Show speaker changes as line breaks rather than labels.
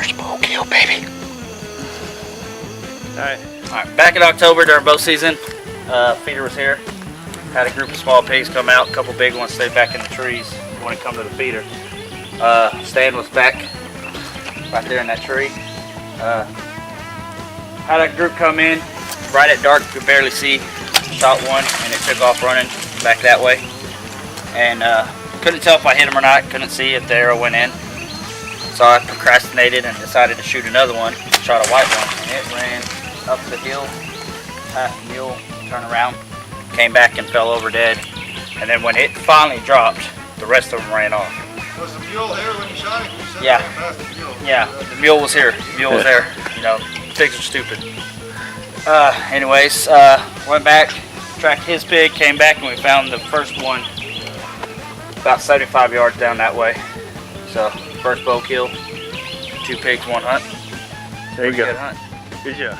First bull kill, baby.
Alright, back in October during bow season, feeder was here. Had a group of small pigs come out, a couple big ones stayed back in the trees when it come to the feeder. Stan was back right there in that tree. Had a group come in, right at dark, could barely see, shot one, and it took off running back that way. And couldn't tell if I hit him or not, couldn't see if the arrow went in. So I procrastinated and decided to shoot another one, shot a white one, and it ran up the hill, past the mule, turned around, came back and fell over dead. And then when it finally dropped, the rest of them ran off.
Was the mule here when you shot him? You said
Yeah.
right past the mule.
Yeah, the mule was here. The mule was there. You know, pigs are stupid. Anyways, went back, tracked his pig, came back, and we found the first one about 75 yards down that way. So, first bow kill, 2 pigs, 1 hunt.
There you go.
Good hunt.
Good job.